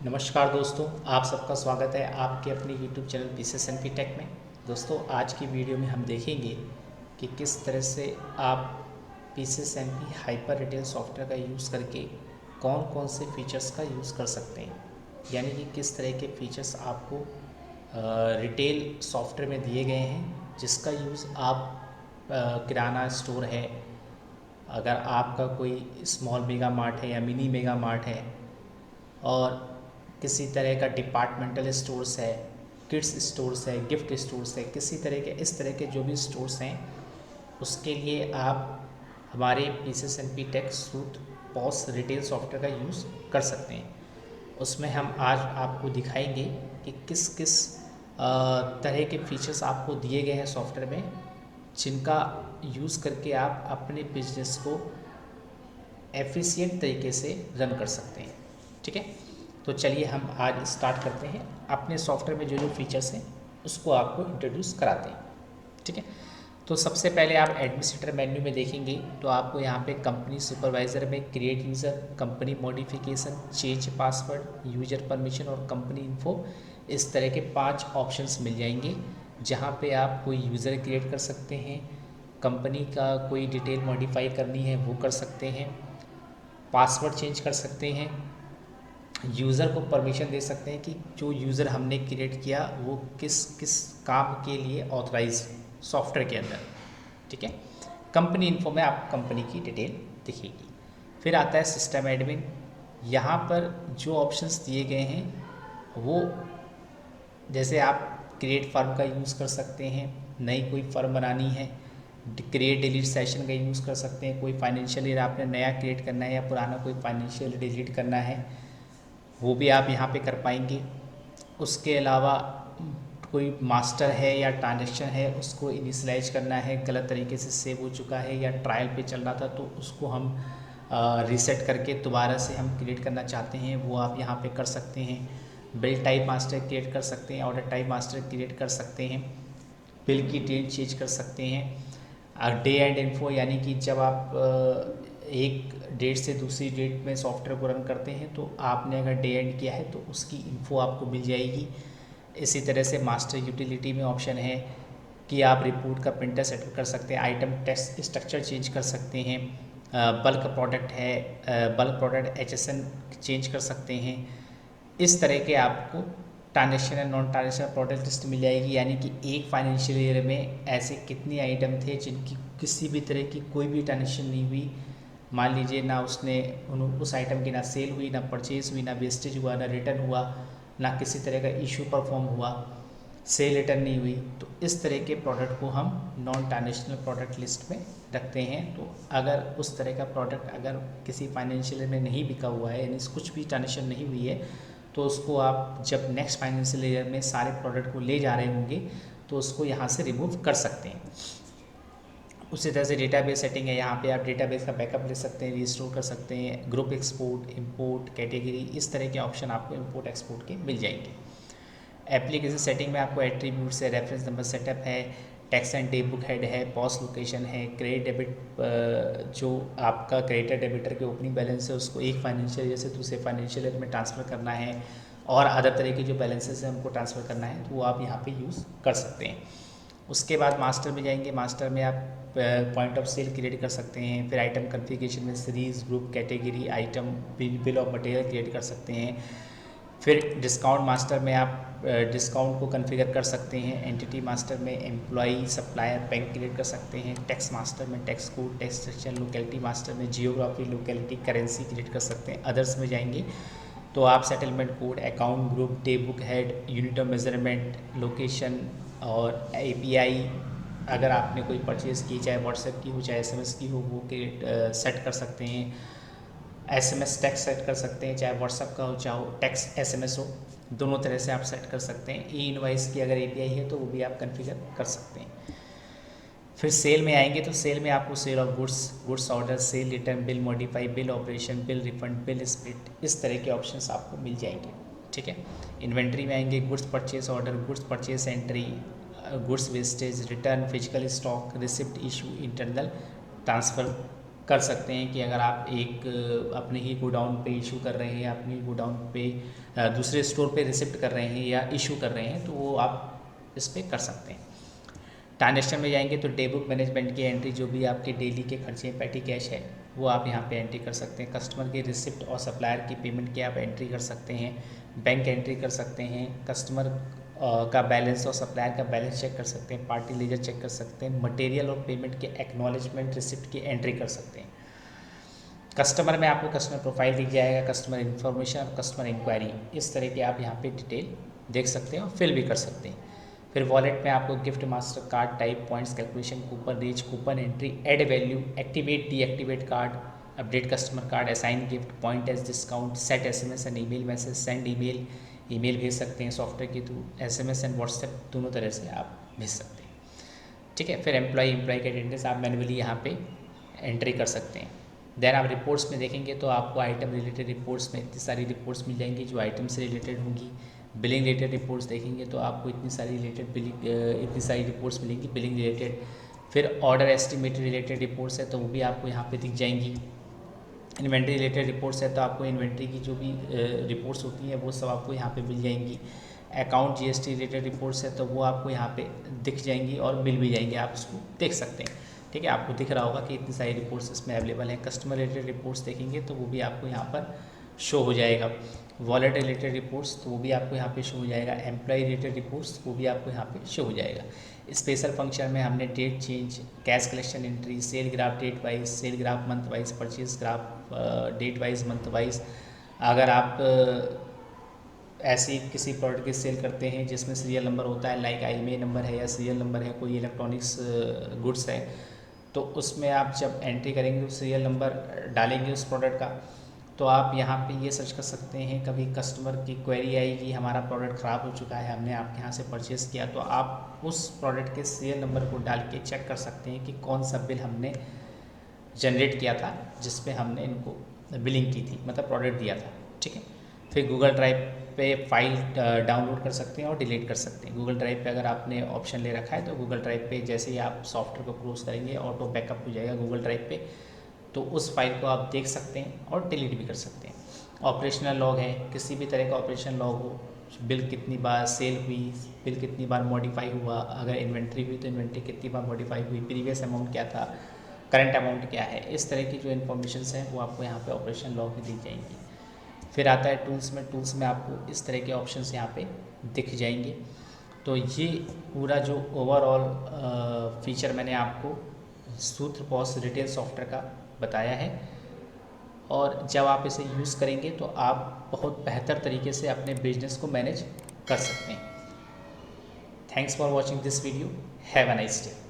नमस्कार दोस्तों, आप सबका स्वागत है आपके अपने YouTube चैनल पीसीएसएनपी टेक में। दोस्तों, आज की वीडियो में हम देखेंगे कि किस तरह से आप पीसीएसएनपी हाइपर रिटेल सॉफ्टवेयर का यूज़ करके कौन कौन से फीचर्स का यूज़ कर सकते हैं। यानी कि किस तरह के फीचर्स आपको रिटेल सॉफ्टवेयर में दिए गए हैं, जिसका यूज़ आप किराना स्टोर है, अगर आपका कोई स्मॉल मेगा मार्ट है या मिनी मेगा मार्ट है, और किसी तरह का डिपार्टमेंटल स्टोर्स है, किड्स स्टोर्स है, गिफ्ट स्टोर्स है, किसी तरह के इस तरह के जो भी स्टोर्स हैं, उसके लिए आप हमारे PCSNP tech suite POS retail software का यूज़ कर सकते हैं। उसमें हम आज आपको दिखाएंगे कि किस किस तरह के फीचर्स आपको दिए गए हैं सॉफ्टवेयर में, जिनका यूज़ करके आप अपने बिजनेस को एफिशिएंट तरीके से रन कर सकते हैं। ठीक है, तो चलिए हम आज स्टार्ट करते हैं। अपने सॉफ्टवेयर में जो जो फीचर्स हैं उसको आपको इंट्रोड्यूस कराते हैं। ठीक है, तो सबसे पहले आप एडमिनिस्ट्रेटर मेन्यू में देखेंगे तो आपको यहाँ पे कंपनी सुपरवाइज़र में create user, company modification, change password, user permission और कंपनी इन्फो, इस तरह के 5 ऑप्शंस मिल जाएंगे, जहाँ पे आप कोई यूज़र क्रिएट कर सकते हैं, कंपनी का कोई डिटेल मॉडिफाई करनी है वो कर सकते हैं, पासवर्ड चेंज कर सकते हैं, यूज़र को परमिशन दे सकते हैं कि जो यूज़र हमने क्रिएट किया वो किस किस काम के लिए ऑथराइज सॉफ्टवेयर के अंदर। ठीक है, कंपनी इन्फो में आप कंपनी की डिटेल दिखेगी। फिर आता है सिस्टम एडमिन। यहाँ पर जो ऑप्शंस दिए गए हैं वो, जैसे आप क्रिएट फर्म का यूज़ कर सकते हैं, नई कोई फर्म बनानी है, क्रिएट डिलीट सेशन का यूज़ कर सकते हैं, कोई फाइनेंशियल ईयर आपने नया क्रिएट करना है या पुराना कोई फाइनेंशियल डिलीट करना है वो भी आप यहाँ पे कर पाएंगे। उसके अलावा कोई मास्टर है या ट्रांजेक्शन है उसको इनिशलाइज करना है, गलत तरीके से सेव हो चुका है या ट्रायल पे चल रहा था तो उसको हम रीसेट करके दोबारा से हम क्रिएट करना चाहते हैं, वो आप यहाँ पे कर सकते हैं। बिल टाइप मास्टर क्रिएट कर सकते हैं, ऑर्डर टाइप मास्टर क्रिएट कर सकते हैं, बिल की डेट चेंज कर सकते हैं। डे एंड इन्फो, यानी कि जब आप एक डेट से दूसरी डेट में सॉफ्टवेयर को रन करते हैं तो आपने अगर डे एंड किया है तो उसकी इन्फो आपको मिल जाएगी। इसी तरह से मास्टर यूटिलिटी में ऑप्शन है कि आप रिपोर्ट का प्रिंटर सेट कर सकते हैं, आइटम टेक्स्ट स्ट्रक्चर चेंज कर सकते हैं, बल्क प्रोडक्ट है, बल्क प्रोडक्ट HSN चेंज कर सकते हैं। इस तरह के आपको transaction and non transaction product list मिल जाएगी, यानी कि एक फाइनेंशियल ईयर में ऐसे कितने आइटम थे जिनकी किसी भी तरह की कोई भी ट्रांजेक्शन नहीं हुई। मान लीजिए ना उसने उस आइटम की ना सेल हुई, ना परचेज हुई, ना वेस्टेज हुआ, ना रिटर्न हुआ, ना किसी तरह का इशू परफॉर्म हुआ, सेल रिटर्न नहीं हुई, तो इस तरह के प्रोडक्ट को हम नॉन ट्रांजेक्शनल प्रोडक्ट लिस्ट में रखते हैं। तो अगर उस तरह का प्रोडक्ट अगर किसी फाइनेंशियल में नहीं बिका हुआ है, यानी कुछ भी ट्रांजेक्शन नहीं हुई है, तो उसको आप जब नेक्स्ट फाइनेंशियल ईयर में सारे प्रोडक्ट को ले जा रहे होंगे तो उसको यहाँ से रिमूव कर सकते हैं। उसी तरह से डेटाबेस सेटिंग है, यहाँ पे आप डेटाबेस का बैकअप ले सकते हैं, रिस्टोर कर सकते हैं, ग्रुप एक्सपोर्ट, इंपोर्ट, कैटेगरी, इस तरह के ऑप्शन आपको इंपोर्ट एक्सपोर्ट के मिल जाएंगे। एप्लीकेशन सेटिंग में आपको एट्रीब्यूट्स है, रेफरेंस नंबर सेटअप है, tax and day book head है, पॉस लोकेशन है, क्रेडिट डेबिट, जो आपका क्रेडिटर डेबिटर के ओपनिंग बैलेंस है उसको एक फाइनेंशियल ईयर से दूसरे फाइनेंशियल ईयर में ट्रांसफ़र करना है, और अदर तरह के जो बैलेंसेस हैं उनको ट्रांसफ़र करना है तो वो आप यहाँ पे यूज़ कर सकते हैं। उसके बाद मास्टर में जाएंगे, मास्टर में आप पॉइंट ऑफ सेल क्रिएट कर सकते हैं, फिर आइटम कन्फिगरेशन में series, group, category, item, bill of material create कर सकते हैं। फिर डिस्काउंट मास्टर में आप डिस्काउंट को कॉन्फ़िगर कर सकते हैं, एंटिटी मास्टर में एम्प्लॉई, सप्लायर, बैंक क्रिएट कर सकते हैं, टैक्स मास्टर में tax code, tax section, locality master में जियोग्राफी, लोकेलिटी, करेंसी क्रिएट कर सकते हैं। अदर्स में जाएंगे तो आप settlement code, account group, day book head, unit of measurement, location और API, अगर आपने कोई परचेज़ की, चाहे व्हाट्सएप की हो चाहे SMS की हो, वो सेट कर सकते हैं। SMS टैक्स सेट कर सकते हैं, चाहे व्हाट्सएप का हो चाहे टैक्स SMS हो, दोनों तरह से आप सेट कर सकते हैं। ई इनवाइस की अगर API है तो वो भी आप कॉन्फ़िगर कर सकते हैं। फिर सेल में आएंगे तो सेल में आपको sale of goods, goods order, sale return, bill modify, bill operation, bill refund, bill split, इस तरह के ऑप्शंस आपको मिल जाएंगे। ठीक है, इन्वेंट्री में आएंगे goods purchase order, goods purchase entry, goods wastage, return, physical stock, receipt, issue, internal transfer कर सकते हैं कि अगर आप एक अपने ही गोडाउन पे इशू कर रहे हैं, अपने ही गोडाउन पे दूसरे स्टोर पे रिसिप्ट कर रहे हैं या इशू कर रहे हैं, तो वो आप इस पर कर सकते हैं। ट्रांजेक्शन में जाएंगे तो डे बुक मैनेजमेंट की एंट्री, जो भी आपके डेली के खर्चे पैटी कैश है वो आप यहाँ पे एंट्री कर सकते हैं। कस्टमर की रिसिप्ट और सप्लायर की पेमेंट की आप एंट्री कर सकते हैं। बैंक एंट्री कर सकते हैं। कस्टमर का बैलेंस और सप्लायर का बैलेंस चेक कर सकते हैं। पार्टी लेजर चेक कर सकते हैं। मटेरियल और पेमेंट के एक्नॉलेजमेंट रिसिप्ट की एंट्री कर सकते हैं। कस्टमर में आपको कस्टमर प्रोफाइल दिख जाएगा, कस्टमर इन्फॉर्मेशन और कस्टमर इंक्वायरी, इस तरह के आप यहाँ पे डिटेल देख सकते हैं और फिल भी कर सकते हैं। फिर वॉलेट में आपको gift, master card, type, points calculation, coupon reach, coupon entry, add value, activate deactivate card, update customer card, assign gift, point as discount, set SMS and email message, send email भेज सकते हैं software के through, SMS and WhatsApp दोनों तरह से आप भेज सकते हैं। ठीक है। फिर एम्प्लॉय की अटेंडेंस आप मैनुअली यहाँ पे एंट्री कर सकते हैं। देन आप रिपोर्ट्स में देखेंगे तो आपको आइटम रिलेटेड रिपोर्ट्स में इतनी सारी रिपोर्ट्स मिल जाएंगी जो आइटम से रिलेटेड होंगी। बिलिंग रिलेटेड रिपोर्ट्स देखेंगे तो आपको इतनी सारी रिपोर्ट्स मिलेंगी बिलिंग रिलेटेड। फिर ऑर्डर एस्टिमेट रिलेटेड रिपोर्ट्स है तो वो भी आपको यहाँ पे दिख जाएंगी। इन्वेंट्री रिलेटेड रिपोर्ट्स है तो आपको इन्वेंट्री की जो भी रिपोर्ट्स होती हैं वो सब आपको यहाँ पे मिल जाएंगी। अकाउंट जीएसटी रिलेटेड रिपोर्ट्स है तो वो आपको यहाँ पे दिख जाएंगी और मिल भी जाएंगी, आप उसको देख सकते हैं। ठीक है, आपको दिख रहा होगा कि इतनी सारी रिपोर्ट्स इसमें अवेलेबल हैं। कस्टमर रिलेटेड रिपोर्ट्स देखेंगे तो वो भी आपको यहाँ पर शो हो जाएगा। वॉलेट रिलेटेड रिपोर्ट्स तो वो भी आपको यहाँ पे शो हो जाएगा। एम्प्लॉय रिलेटेड रिपोर्ट्स वो भी आपको यहाँ पे शो हो जाएगा। स्पेशल फंक्शन में हमने date change, cash collection entry, sale graph date wise, sale graph month wise, purchase graph date wise month wise. अगर आप ऐसी किसी प्रोडक्ट की सेल करते हैं जिसमें सीरियल नंबर होता है, लाइक IMEI नंबर है या सीरियल नंबर है, कोई इलेक्ट्रॉनिक्स गुड्स है, तो उसमें आप जब एंट्री करेंगे तो सीरियल नंबर डालेंगे उस प्रोडक्ट का, तो आप यहाँ पे ये सर्च कर सकते हैं। कभी कस्टमर की क्वेरी आई कि हमारा प्रोडक्ट ख़राब हो चुका है, हमने आपके यहाँ से परचेज़ किया, तो आप उस प्रोडक्ट के सीरियल नंबर को डाल के चेक कर सकते हैं कि कौन सा बिल हमने जनरेट किया था जिस पे हमने इनको बिलिंग की थी, मतलब प्रोडक्ट दिया था। ठीक है। फिर गूगल ड्राइव पे फाइल डाउनलोड कर सकते हैं और डिलीट कर सकते हैं। गूगल ड्राइव पे अगर आपने ऑप्शन ले रखा है तो गूगल ड्राइव पे जैसे ही आप सॉफ्टवेयर को क्लोज करेंगे ऑटो बैकअप हो जाएगा गूगल ड्राइव पे, तो उस फाइल को आप देख सकते हैं और डिलीट भी कर सकते हैं। ऑपरेशनल लॉग है, किसी भी तरह का ऑपरेशन लॉग हो, बिल कितनी बार सेल हुई, बिल कितनी बार मॉडिफाई हुआ, अगर इन्वेंट्री हुई तो इन्वेंट्री कितनी बार मॉडिफाई हुई, प्रीवियस अमाउंट क्या था, करंट अमाउंट क्या है, इस तरह की जो इन्फॉर्मेशन हैं वो आपको यहाँ पे ऑपरेशन लॉग में दी जाएंगी। फिर आता है टूल्स में आपको इस तरह के ऑप्शंस यहाँ पे दिख जाएंगे। तो ये पूरा जो ओवरऑल फीचर मैंने आपको सूत्र पॉस रिटेल सॉफ्टवेयर का बताया है, और जब आप इसे यूज़ करेंगे तो आप बहुत बेहतर तरीके से अपने बिजनेस को मैनेज कर सकते हैं। Thanks for watching this video. Have a nice day.